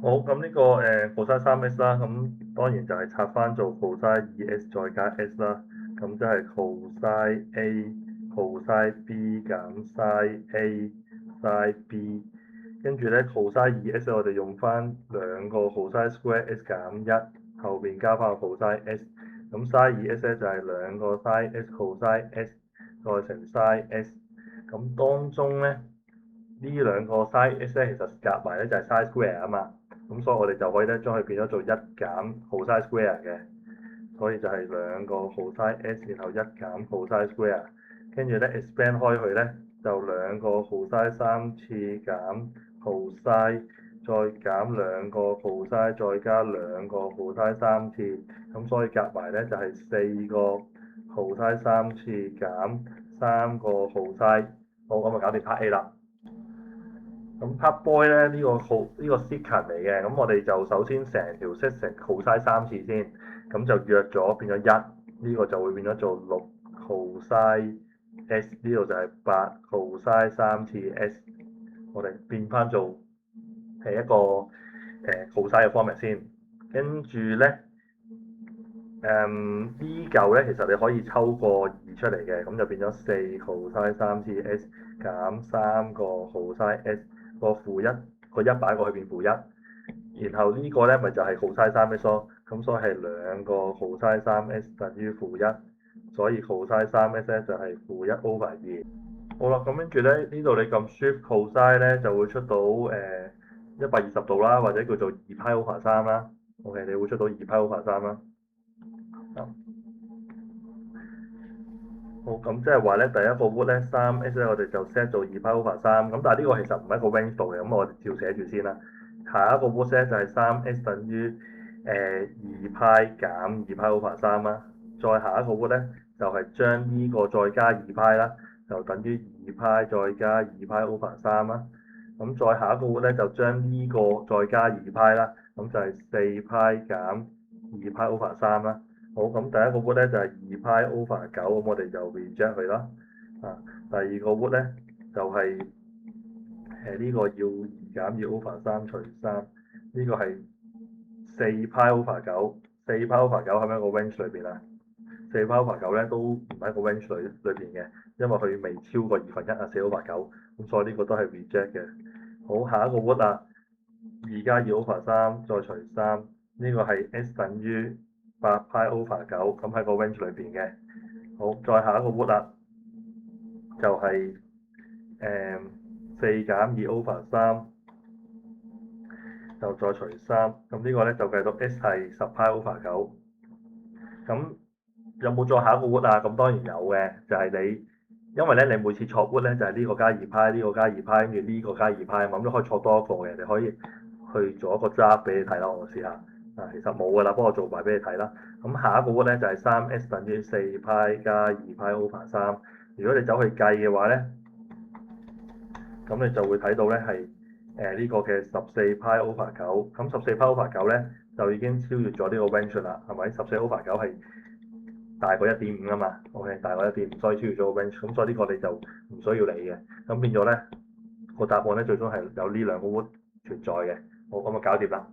好，咁呢個cos 3s 啦，咁當然就係拆翻做 cos 2s 再加 s 啦，咁即係 cos A cos B 減 sin A sin B，跟住咧 cos 2s 我哋用翻兩個 cos square s 減一，後邊加翻個 cos s，咁 sin 2s 咧就係兩個 sin s cos s 再乘 sin s，咁當中咧呢兩個 sin s 咧其實夾埋咧就係 sin square 啊嘛。咁所以我哋就可以咧將佢變咗做一減 cos square 嘅，所以就係兩個 cos s 然後一減 cos square，跟住咧 expand 開佢咧就兩個 cos 三次減 cos，再減兩個 cos 再加兩個 cos 三次，咁所以夾埋咧就係四個 cos 三次減三個 cos，好，咁就搞掂 part A 啦。咁 Part Boy 咧呢個 secant 嚟嘅，咁我哋就首先成條 set 成 cos 三次先，咁就約咗變咗一，呢個就會變咗做六 cos s，呢度就係八 cos 三次 s，我哋變翻做係一個cos 嘅 format 先，跟住咧呢嚿咧其實你可以抽個二出嚟嘅，咁就變咗四 cos 三次 s 減三個 cos s，個負一個一擺過去變負一，然後呢個咧咪就係 cos 三 s 咯，咁所以係兩個 cos 三 s 等於負一，所以 cos 三 s 咧就係負一 over 二。好啦，咁跟住咧呢度你撳 Shift cos 咧就會出到120度啦，或者叫做二派 over 三啦。OK，你會出到二派 over 三啦。好，咁即係話咧，第一個 root 咧3s 咧，我哋就 set 做二派 over 三，咁但係呢個其實唔係一個 range 度嘅，咁我哋照寫住先啦。下一個 root 咧就係3s 等於二派減二派 over 三啦。再下一個 root 咧就係將呢個再加二派啦，就等於二派再加二派 over 三啦。咁再下一個 root 咧就將呢個再加二派啦，咁就係四派減二派 over 三啦。好，咁第一個 root 咧就係二派 over 九，咁我哋就 reject 佢啦。第二個 root 咧就係呢個要二減二 over 三除三，呢個係四派 over 九，四派 over 九喺咪一個 range 裏邊啊？四派 over 九咧都唔喺個 range 裏邊嘅，因為佢未超過1/2啊，四 over 九，咁所以呢個都係 reject 嘅。好，下一個 root 啊，二加二 over 三再除三，呢個係 s 等於八派 over 九，咁喺個 range 裏邊嘅。好，再下一個 root 啦，就係四減二 over 三，就再除三，咁呢個咧就計到 s 係十派 over 九。咁有冇再下一個 root 啊？咁當然有嘅，就係你，因為咧你每次錯 root 咧就係呢個加二派，呢個加二派，跟住呢個加二派嘛，咁都可以錯多一個嘅，你可以去做一個 draft 俾你睇啦，我試下。其實冇㗎啦，幫我做埋俾你睇啦。咁下一個 root 咧就係3s 等於四派加二派 over 三。如果你走去計嘅話咧，咁你就會睇到咧係呢個嘅14派 over 九。咁14派 over 九咧就已經超越咗呢個 range 啦，係咪？14 over 九係大過1.5啊嘛，OK，大過1.5，所以超越咗個 range，咁所以呢個你就唔需要理嘅。咁變咗咧個答案咧最終係有呢兩個 root 存在嘅。好，咁就搞掂啦。